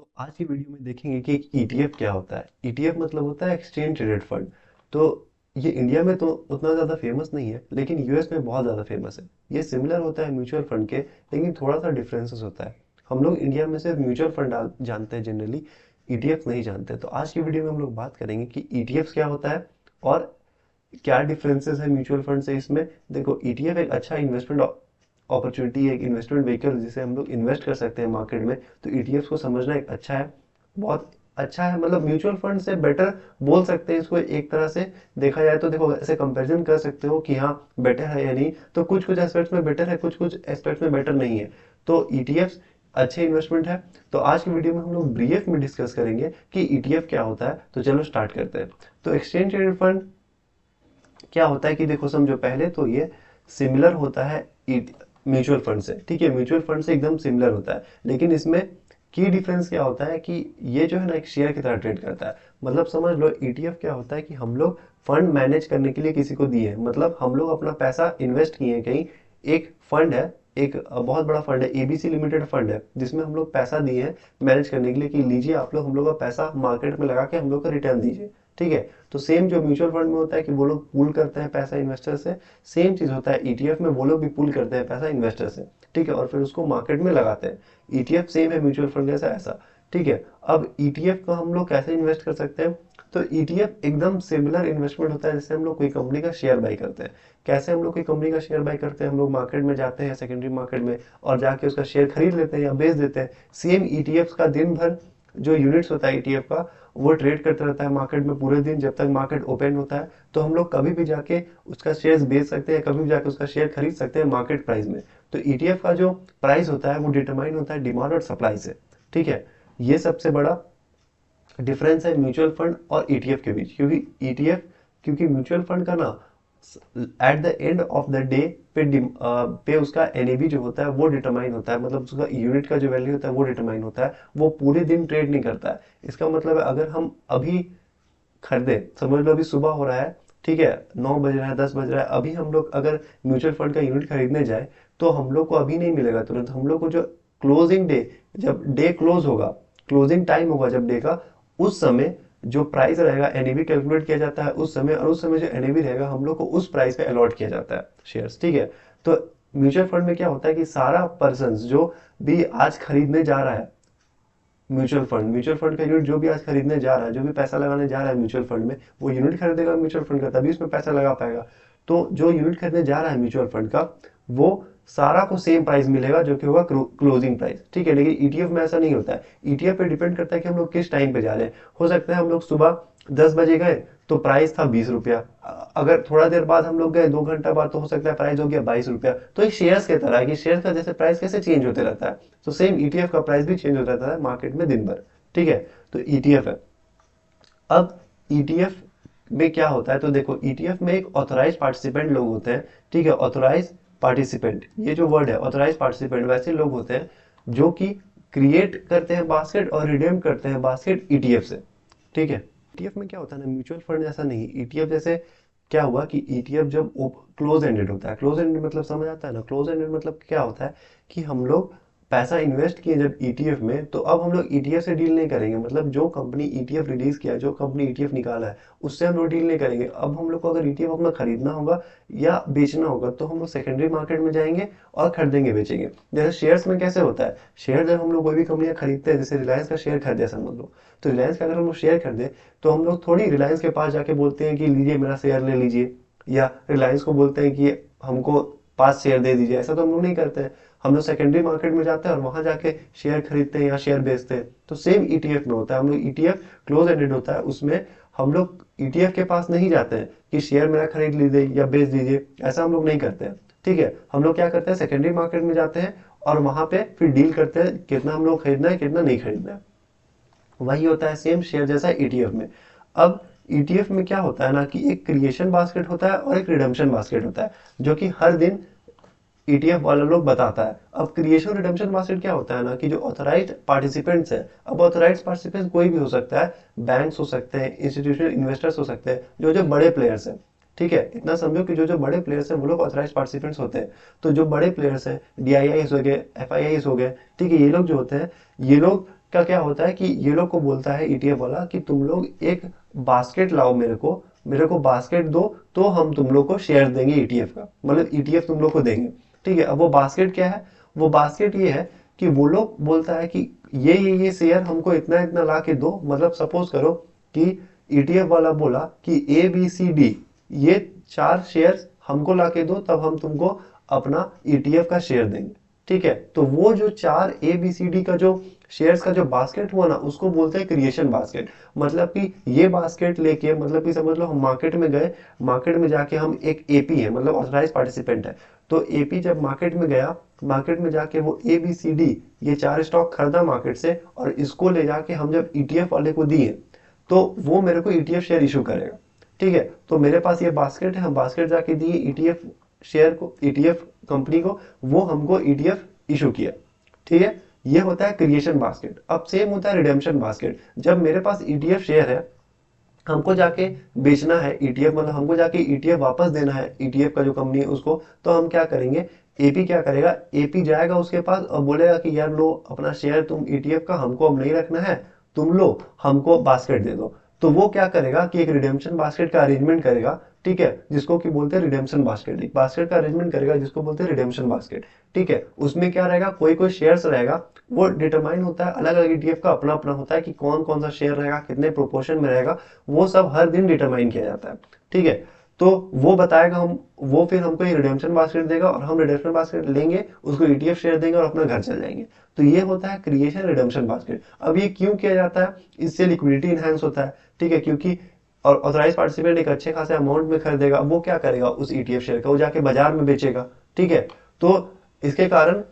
तो आज की वीडियो में देखेंगे कि एक ईटीएफ क्या होता है। ईटीएफ मतलब होता है एक्सचेंज ट्रेडेड फंड। तो ये इंडिया में तो उतना ज़्यादा फेमस नहीं है, लेकिन यूएस में बहुत ज़्यादा फेमस है। ये सिमिलर होता है म्यूचुअल फंड के, लेकिन थोड़ा सा डिफरेंसेस होता है। हम लोग इंडिया में सिर्फ म्यूचुअल फंड जानते हैं जनरली, ईटीएफ नहीं जानते। तो आज की वीडियो में हम लोग बात करेंगे कि ईटीएफ क्या होता है और क्या डिफरेंसेस है म्यूचुअल फंड से इसमें। देखो, ईटीएफ एक अच्छा इन्वेस्टमेंट अपॉर्चुनिटी है, एक इन्वेस्टमेंट व्हीकल जिसे हम लोग इन्वेस्ट कर सकते हैं मार्केट में। तो ईटीएफ को समझना एक अच्छा है, बहुत अच्छा है। मतलब म्यूचुअल फंड से बेटर बोल सकते हैं इसको एक तरह से। देखा जाए तो देखो, ऐसे कंपैरिजन कर सकते हो कि हाँ बेटर है या नहीं। तो कुछ कुछ एस्पेक्ट्स में बेटर है, कुछ कुछ एस्पेक्ट्स में बेटर नहीं है। तो ईटीएफ अच्छे इन्वेस्टमेंट है। तो आज की वीडियो में हम लोग ब्रीफ में डिस्कस करेंगे कि ईटीएफ क्या होता है। तो चलो स्टार्ट करते हैं। तो एक्सचेंज ट्रेडेड फंड क्या होता है कि देखो, समझो पहले तो ये सिमिलर होता है म्यूचुअल फंड से। ठीक है, म्यूचुअल फंड से एकदम सिमिलर होता है, लेकिन इसमें की डिफरेंस क्या होता है कि ये जो है ना एक शेयर की तरह ट्रेड करता है। मतलब समझ लो, ईटीएफ क्या होता है कि हम लोग फंड मैनेज करने के लिए किसी को दिए हैं। मतलब हम लोग अपना पैसा इन्वेस्ट किए हैं कहीं, एक फंड है, एक बहुत बड़ा फंड है, एबीसी लिमिटेड फंड है, जिसमें हम लोग पैसा दिए हैं मैनेज करने के लिए कि लीजिए आप लोग हम लोग का पैसा मार्केट में लगा के हम लोग का रिटर्न दीजिए। ठीक है, तो सेम जो म्यूचुअल फंड में होता है कि वो लोग पूल करते हैं पैसा इन्वेस्टर से, सेम चीज होता है ईटीएफ में, वो लोग भी पूल करते हैं पैसा इन्वेस्टर से। ठीक है, और फिर उसको मार्केट में लगाते हैं। ईटीएफ सेम है म्यूचुअल फंड जैसा, ऐसा। ठीक है, अब ईटीएफ को हम लोग कैसे इन्वेस्ट कर सकते हैं। तो ईटीएफ एकदम सिमिलर इन्वेस्टमेंट होता है जैसे हम लोग कोई कंपनी का शेयर बाय करते हैं। कैसे हम लोग कोई कंपनी का शेयर बाय करते हैं, हम लोग मार्केट में जाते हैं, सेकेंडरी मार्केट में, और जाके उसका शेयर खरीद लेते हैं या बेच देते हैं। सेम ईटीएफ का दिन भर जो यूनिट्स होता है ईटीएफ का, वो ट्रेड करता रहता है मार्केट में पूरे दिन, जब तक मार्केट ओपन होता है। तो हम लोग कभी भी जाके उसका शेयर बेच सकते हैं, कभी भी जाके उसका शेयर खरीद सकते हैं मार्केट प्राइस में। तो ईटीएफ का जो प्राइस होता है वो डिटरमाइन होता है डिमांड और सप्लाई से। ठीक है, ये सबसे बड़ा डिफरेंस है म्यूचुअल फंड और ईटीएफ के बीच। क्योंकि ईटीएफ, क्योंकि म्यूचुअल फंड का ना at the end of the day पे उसका एनएवी जो होता है वो डिटरमाइन होता है। मतलब उसका यूनिट का जो वैल्यू होता है वो डिटरमाइन होता है। वो पूरे दिन ट्रेड नहीं करता है। इसका मतलब है, अगर हम अभी खरीदे, समझ लो अभी सुबह हो रहा है, ठीक है, 9 बज रहा है, 10 बज रहा है, अभी हम लोग अगर म्यूचुअल फंड का यूनिट खरीदने जाए, तो हम लोग को अभी नहीं मिलेगा तुरंत। हम लोग को जो क्लोजिंग डे, जब डे क्लोज होगा, क्लोजिंग टाइम होगा जब डे का, उस समय जो प्राइस रहेगा एनएवी कैलकुलेट किया जाता है उस समय, और उस समय जो एनएवी रहेगा हम लोग को उस प्राइस पे अलॉट किया जाता है शेयर्स। ठीक है, तो म्यूचुअल फंड में क्या होता है कि सारा पर्सन जो भी आज खरीदने जा रहा है म्यूचुअल फंड का यूनिट जो भी आज खरीदने जा रहा है, जो भी पैसा लगाने जा रहा है म्यूचुअल फंड में, वो यूनिट खरीदेगा म्यूचुअल फंड का, तभी उसमें पैसा लगा पाएगा। तो जो यूनिट खरीदने जा रहा है म्यूचुअल फंड का, वो सारा को सेम प्राइस मिलेगा जो कि होगा क्लोजिंग प्राइस। ठीक है, लेकिन ईटीएफ में ऐसा नहीं होता है। ईटीएफ पे डिपेंड करता है कि हम लोग किस टाइम पे जा रहे हैं। हो सकता है हम लोग सुबह 10 बजे गए तो प्राइस था 20 रुपया, अगर थोड़ा देर बाद हम लोग गए 2 घंटा बाद, तो हो सकता है प्राइस हो गया 22 रुपया। तो एक शेयर्स की तरह है कि शेयर का जैसे प्राइस कैसे चेंज होते रहता है, तो सेम ईटीएफ का प्राइस भी चेंज होता रहता है मार्केट में दिन भर। ठीक है, तो ईटीएफ है। अब ईटीएफ में क्या होता है, तो देखो ईटीएफ में एक ऑथोराइज पार्टिसिपेंट लोग होते हैं। ठीक है, ऑथोराइज पार्टिसिपेंट, ये जो वर्ड है ऑथोराइज पार्टिसिपेंट, वैसे लोग होते हैं जो कि क्रिएट करते हैं बास्केट और रिडीम करते हैं बास्केट ईटीएफ से। ठीक है, ईटीएफ में क्या होता है ना, म्यूचुअल फंड जैसा नहीं। ईटीएफ जैसे क्या हुआ कि ईटीएफ जब क्लोज एंडेड होता है, क्लोज एंडेड मतलब समझ आता है ना, क्लोज एंडेड मतलब क्या होता है कि हम लोग पैसा इन्वेस्ट किए जब ईटीएफ में, तो अब हम लोग ईटीएफ से डील नहीं करेंगे। मतलब जो कंपनी ईटीएफ रिलीज किया, जो कंपनी ईटीएफ निकाला है, उससे हम लोग डील नहीं करेंगे। अब हम लोग को अगर ईटीएफ अपना खरीदना होगा या बेचना होगा, तो हम लोग सेकेंडरी मार्केट में जाएंगे और खरीदेंगे बेचेंगे। जैसे शेयर्स में कैसे होता है, शेयर जब हम लोग कोई भी कंपनियां खरीदते हैं, जैसे रिलायंस का शेयर खरीदे समझ लो, तो रिलायंस का अगर हम लोग शेयर खरीदे, तो हम लोग थोड़ी रिलायंस के पास जाके बोलते हैं कि लीजिए मेरा शेयर ले लीजिए, या रिलायंस को बोलते हैं कि हमको 5 शेयर दे दीजिए। ऐसा तो हम लोग नहीं करते हैं। हम लोग सेकेंडरी मार्केट में जाते हैं और वहां जाके शेयर खरीदते हैं या शेयर बेचते हैं। तो सेम ईटीएफ में होता है। हम लोग ईटीएफ क्लोज एंडेड होता है, उसमें हम लोग ईटीएफ के पास नहीं जाते हैं कि शेयर मेरा खरीद लीजिए या बेच दीजिए, ऐसा हम लोग नहीं करते हैं। ठीक है, हम लोग क्या करते हैं, सेकेंडरी मार्केट में जाते हैं और वहां पे फिर डील करते हैं कितना हम लोग खरीदना है कितना नहीं खरीदना है। वही होता है सेम शेयर जैसा ईटीएफ में। अब ईटीएफ में क्या होता है ना कि एक क्रिएशन बास्केट होता है और एक रिडम्पशन बास्केट होता है, जो कि हर दिन ईटीएफ वाला लोग बताता है। अब क्रिएशन रिडेम्पशन बास्केट क्या होता है ना कि जो ऑथराइज्ड पार्टिसिपेंट्स है, अब ऑथराइज्ड पार्टिसिपेंट्स कोई भी हो सकता है, बैंक्स हो सकते हैं, इंस्टीट्यूशनल इन्वेस्टर्स हो सकते हैं, जो जो बड़े प्लेयर्स हैं। ठीक है, इतना समझो कि जो जो बड़े प्लेयर्स हैं वो लोग ऑथराइज्ड पार्टिसिपेंट्स होते हैं। तो जो बड़े प्लेयर्स हैं, डीआईआईस हो गए, एफआईआईस हो गए, ठीक है, ये लोग जो होते हैं, ये लोग का क्या होता है कि ये लोग को बोलता है ईटीएफ वाला कि तुम लोग एक बास्केट लाओ मेरे को बास्केट दो, तो हम तुम लोग को शेयर देंगे ईटीएफ का, मतलब ईटीएफ तुम लोग को देंगे। ठीक है, अब वो बास्केट क्या है? वो बास्केट ये है कि वो लोग बोलता है कि ये शेयर हमको इतना इतना ला के दो, मतलब सपोज करो कि ईटीएफ वाला बोला कि ए बी सी डी ये 4 शेयर हमको ला के दो, तब हम तुमको अपना ईटीएफ का शेयर देंगे। ठीक है, तो वो जो 4 ए बी सी डी का जो शेयर्स का जो बास्केट हुआ ना, उसको बोलते हैं क्रिएशन बास्केट। मतलब कि ये बास्केट लेके, मतलब कि समझ लो हम मार्केट में गए, मार्केट में जाके हम एक एपी है, मतलब ऑथराइज पार्टिसिपेंट है, तो एपी जब मार्केट में गया, मार्केट में जाके वो ए बी सी डी ये 4 स्टॉक खरीदा मार्केट से, और इसको ले जाके हम जब ईटीएफ वाले को दिए, तो वो मेरे को ईटीएफ शेयर इशू करेगा। ठीक है, तो मेरे पास ये बास्केट है, हम बास्केट जाके दिए ईटीएफ शेयर को, ईटीएफ कंपनी को, वो हमको ईटीएफ इशू किया। ठीक है, ये होता है क्रिएशन बास्केट। अब सेम होता है रिडेम्पशन बास्केट। जब मेरे पास ईटीएफ शेयर है, हमको जाके बेचना है ईटीएफ, मतलब हमको जाके ईटीएफ वापस देना है ईटीएफ का जो कंपनी है उसको, तो हम क्या करेंगे, एपी क्या करेगा, एपी जाएगा उसके पास और बोलेगा कि यार लो अपना शेयर तुम ईटीएफ का, हमको अब नहीं रखना है, तुम लो, हमको बास्केट दे दो। तो वो क्या करेगा कि एक रिडेम्पशन बास्केट का अरेंजमेंट करेगा। ठीक है, जिसको कि बोलते हैं रिडेम्पशन बास्केट, एक बास्केट का अरेंजमेंट करेगा जिसको बोलते हैं रिडेम्पशन बास्केट। ठीक है, उसमें क्या रहेगा, कोई कोई शेयर्स रहेगा, वो डिटरमाइन होता है, अलग अलग ईटीएफ का अपना अपना होता है कि कौन कौन सा शेयर रहेगा, कितने प्रोपोर्शन में रहेगा, वो सब हर दिन डिटरमाइन किया जाता है। ठीक है, तो वो बताएगा, हम वो फिर हमको एक रिडेम्पशन बास्केट देगा, और हम रिडेम्पशन बास्केट लेंगे, उसको ईटीएफ शेयर देंगे और अपना घर चल जाएंगे। तो ये होता है क्रिएशन रिडेम्पशन बास्केट। अब ये क्यों किया जाता है? इससे लिक्विडिटी इनहेंस होता है। ठीक है, क्योंकि और ऑथराइज पार्टिसिपेंट एक अच्छे खासे अमाउंट में खरीदेगा, वो क्या करेगा उस ईटीएफ शेयर का, वो जाके बाजार में बेचेगा। ठीक है, तो इसके कारण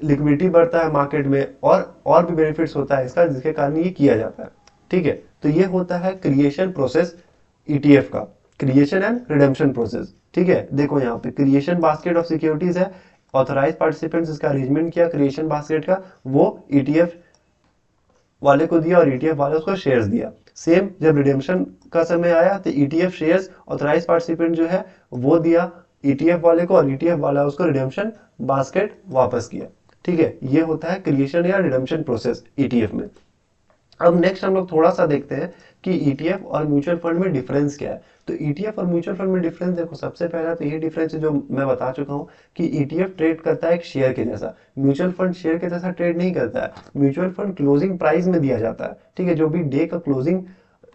लिक्विडिटी बढ़ता है मार्केट में, और भी बेनिफिट्स होता है इसका, जिसके कारण ये किया जाता है। ठीक है, तो ये होता है क्रिएशन प्रोसेस ईटीएफ का, क्रिएशन एंड रिडेम्पशन प्रोसेस। ठीक है, देखो यहाँ पे क्रिएशन बास्केट ऑफ सिक्योरिटीज है, ऑथराइज पार्टिसिपेंट्स इसका अरेंजमेंट किया क्रिएशन बास्केट का, वो ईटीएफ वाले को दिया और ईटीएफ वाले उसको शेयर्स दिया। सेम जब रिडेम्पशन का समय आया तो ईटीएफ शेयर्स ऑथराइज पार्टिसिपेंट जो है वो दिया ईटीएफ वाले को, और ईटीएफ वाला उसको रिडेम्पशन बास्केट वापस किया। ठीक है, ये होता है क्रिएशन या रिडेम्पशन प्रोसेस ईटीएफ में। अब नेक्स्ट हम लोग थोड़ा सा देखते हैं कि ईटीएफ और म्यूचुअल फंड में डिफरेंस क्या है। तो ईटीएफ और म्यूचुअल फंड में डिफरेंस देखो, सबसे पहला तो ये डिफरेंस है जो मैं बता चुका हूँ कि ईटीएफ ट्रेड करता है एक शेयर के जैसा, म्यूचुअल फंड शेयर के जैसा ट्रेड नहीं करता है। म्यूचुअल फंड क्लोजिंग प्राइस में दिया जाता है। ठीक है, जो भी डे का क्लोजिंग,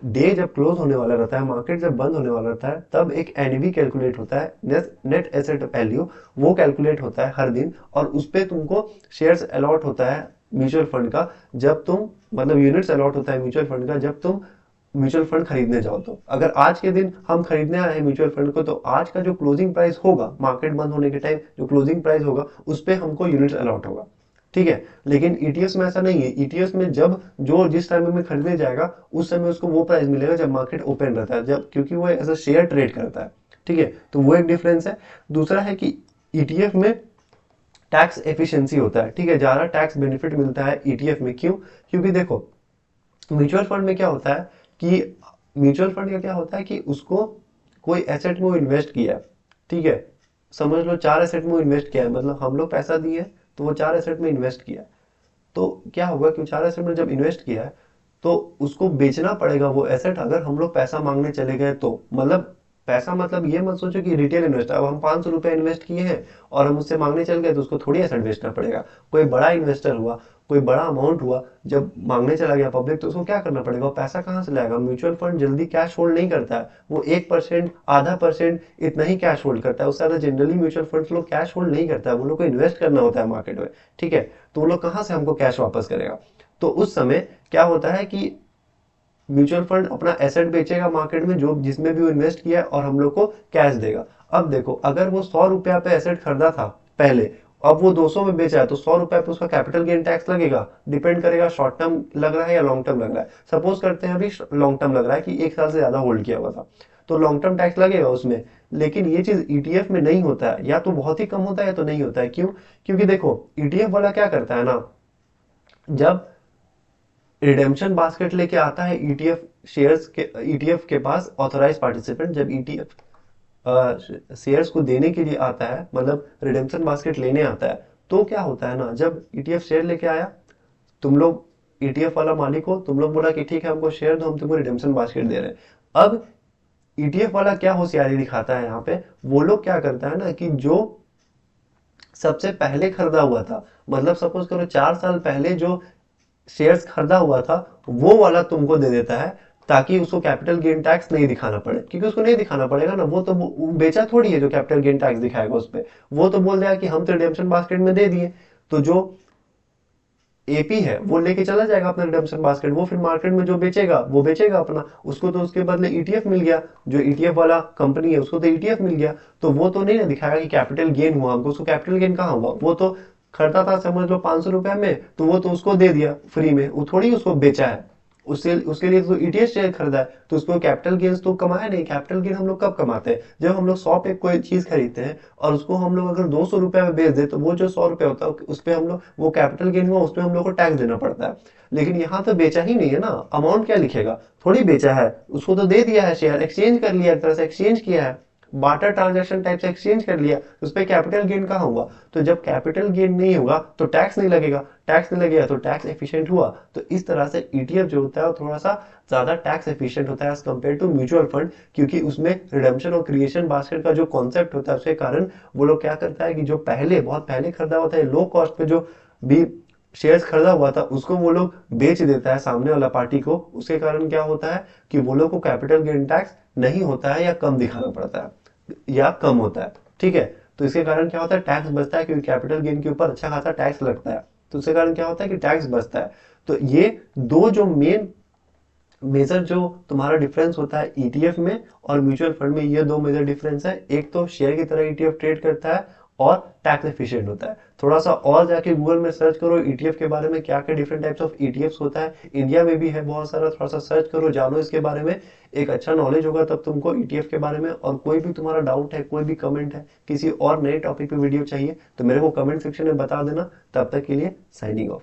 डे जब क्लोज होने वाला रहता है, मार्केट जब बंद होने वाला रहता है, तब एक एनएवी कैलकुलेट होता है, नेट एसेट वैल्यू, वो कैलकुलेट होता है हर दिन, और उस पे तुमको शेयर्स अलॉट होता है म्यूचुअल फंड का, जब तुम, मतलब यूनिट्स अलॉट होता है म्यूचुअल फंड का जब तुम म्यूचुअल फंड खरीदने जाओ। तो अगर आज के दिन हम खरीदने आए हैं म्यूचुअल फंड को, तो आज का जो क्लोजिंग प्राइस होगा, मार्केट बंद होने के टाइम जो क्लोजिंग प्राइस होगा, उस पे हमको यूनिट्स अलॉट होगा। ठीक है, लेकिन ईटीएफ में ऐसा नहीं है। ईटीएफ में जब जो जिस टाइम में खरीदने जाएगा, उस समय उसको वो प्राइस मिलेगा जब मार्केट ओपन रहता है, जब, क्योंकि वो एज अ शेयर ट्रेड करता है। ठीक है, तो वो एक डिफरेंस है। दूसरा है कि ईटीएफ में टैक्स एफिशिएंसी होता है। ठीक है, ज्यादा टैक्स बेनिफिट मिलता है ईटीएफ में। क्यों? क्योंकि देखो म्यूचुअल फंड में क्या होता है कि म्यूचुअल फंड का क्या होता है कि उसको कोई एसेट में इन्वेस्ट किया है। ठीक है, समझ लो 4 एसेट में इन्वेस्ट किया है, मतलब हम लोग पैसा दिए तो वो 4 एसेट में इन्वेस्ट किया है। तो क्या होगा कि 4 एसेट में जब इन्वेस्ट किया है, तो उसको बेचना पड़ेगा वो एसेट, अगर हम लोग पैसा मांगने चले गए तो। मतलब पैसा, मतलब ये मत सोचो कि रिटेल इन्वेस्टर, अब हम 500 रुपए इन्वेस्ट किए हैं और हम उससे मांगने चल गए, तो उसको थोड़ी एसेट बेचना पड़ेगा। कोई बड़ा इन्वेस्टर हुआ, कोई बड़ा अमाउंट हुआ, जब मांगने चला गया पब्लिक, तो उसको क्या करना पड़ेगा, वो पैसा कहाँ से लाएगा। म्यूचुअल फंड जल्दी कैश होल्ड नहीं करता है, वो 1%, आधा परसेंट इतना ही कैश होल्ड करता है, उससे ज्यादा जनरली म्यूचुअल फंड लोग कैश होल्ड नहीं करता है, वो लोग को इन्वेस्ट करना होता है मार्केट में। ठीक है, तो वो लोग कहाँ से हमको कैश वापस करेगा। तो उस समय क्या होता है कि म्यूचुअल फंड अपना एसेट बेचेगा मार्केट में, जो जिसमें भी वो इन्वेस्ट किया है, और हम लोग को कैश देगा। अब देखो, अगर वो 100 रुपया पे एसेट खरीदा था पहले, अब वो 200 में बेचा है, तो 100 रुपया पे उसका कैपिटल गेन टैक्स लगेगा। डिपेंड करेगा शॉर्ट टर्म लग रहा है या लॉन्ग टर्म लग रहा है। सपोज करते हैं अभी लॉन्ग टर्म लग रहा है कि 1 साल से ज्यादा होल्ड किया हुआ था, तो लॉन्ग टर्म टैक्स लगेगा उसमें। लेकिन ये चीज ईटीएफ में नहीं होता है, या तो बहुत ही कम होता है या तो नहीं होता है। क्यों? क्योंकि देखो ईटीएफ वाला क्या करता है ना, जब रिडेम्पशन बास्केट लेके आता है ईटीएफ शेयर्स के, ईटीएफ के पास ऑथराइज पार्टिसिपेंट जब ईटीएफ शेयर्स को देने के लिए आता है, मतलब रिडेम्पशन बास्केट लेने आता है, तो क्या होता है ना, जब ईटीएफ शेयर लेके आया, तुम लोग ETF वाला मालिक हो, तुम लोग बोला कि ठीक है हमको शेयर दो, हम तुमको रिडेम्पशन बास्केट दे रहे हैं। अब ETF वाला क्या होशियारी दिखाता है यहाँ पे, वो लोग क्या करता है ना कि जो सबसे पहले खरीदा हुआ था, मतलब सपोज करो 4 साल पहले जो शेयर्स खरीदा हुआ था, वो वाला तुमको दे देता है, ताकि उसको कैपिटल गेन टैक्स नहीं दिखाना पड़े, क्योंकि उसको नहीं दिखाना पड़ेगा ना, वो तो वो बेचा थोड़ी है जो कैपिटल गेन टैक्स दिखाएगा उस पे। वो तो बोल देगा कि हम तो रिडेम्पशन बास्केट में दे दिए। तो जो एपी है वो लेके चला जाएगा अपना रिडेम्पशन बास्केट, वो फिर मार्केट में जो बेचेगा वो बेचेगा अपना, उसको तो उसके बदले ईटीएफ मिल गया, जो ईटीएफ वाला कंपनी है उसको तो ईटीएफ मिल गया। तो वो तो नहीं ना दिखाएगा कि कैपिटल गेन हुआ हमको, उसको कैपिटल गेन कहाँ हुआ, वो तो खरीदा था समझ लो 500 रुपए में, तो वो तो उसको दे दिया फ्री में, वो थोड़ी उसको बेचा है। उससे उसके लिए तो ईटीएफ शेयर खरीदा है, तो उसको कैपिटल गेन्स तो कमाया नहीं। कैपिटल गेन हम लोग कब कमाते हैं, जब हम लोग 100 पे कोई चीज खरीदते हैं और उसको हम लोग अगर 200 रुपए में बेच दे, तो वो जो 100 रुपए होता है उस पे हम लोग, वो कैपिटल गेन हुआ, उस पे हम लोग को टैक्स देना पड़ता है। लेकिन यहाँ तो बेचा ही नहीं है ना, अमाउंट क्या लिखेगा, थोड़ी बेचा है, उसको तो दे दिया है शेयर, एक्सचेंज कर लिया, एक तरह से एक्सचेंज किया है, बार्टर ट्रांजैक्शन टाइप से एक्सचेंज कर लिया, उस पर कैपिटल गेन कहाँ हुआ। तो जब कैपिटल गेन नहीं होगा तो टैक्स नहीं लगेगा, टैक्स नहीं लगेगा तो टैक्स एफिशिएंट हुआ। तो इस तरह से ईटीएफ जो होता है वो थोड़ा सा ज्यादा टैक्स एफिशिएंट होता है as compare to mutual fund, क्योंकि उसमें रिडेम्पशन और क्रिएशन बास्केट का जो कॉन्सेप्ट होता है उसके कारण वो लोग क्या करता है कि जो पहले बहुत पहले खरीदा होता है लो कॉस्ट पे जो भी शेयर्स खरीदा हुआ था, उसको वो लोग बेच देता है सामने वाला पार्टी को। उसके कारण क्या होता है कि वो लोग को कैपिटल गेन टैक्स नहीं होता है या कम दिखाना पड़ता है या कम होता है। ठीक है, तो इसके कारण क्या होता है, टैक्स बचता है, क्योंकि कैपिटल गेन के ऊपर अच्छा खासा टैक्स लगता है, तो उसके कारण क्या होता है कि टैक्स बचता है। तो ये दो जो मेन मेजर जो तुम्हारा डिफरेंस होता है ईटीएफ में और म्यूचुअल फंड में, ये दो मेजर डिफरेंस है। एक तो शेयर की तरह ईटीएफ ट्रेड करता है और टैक्स एफिशिएंट होता है। थोड़ा सा और जाके गूगल में सर्च करो ईटीएफ के बारे में, क्या क्या डिफरेंट टाइप्स ऑफ ईटीएफ्स होता है, इंडिया में भी है बहुत सारा, थोड़ा सा सर्च करो, जानो इसके बारे में, एक अच्छा नॉलेज होगा तब तुमको ईटीएफ के बारे में। और कोई भी तुम्हारा डाउट है, कोई भी कमेंट है, किसी और नए टॉपिक पे वीडियो चाहिए, तो मेरे को कमेंट सेक्शन में बता देना। तब तक के लिए साइनिंग ऑफ।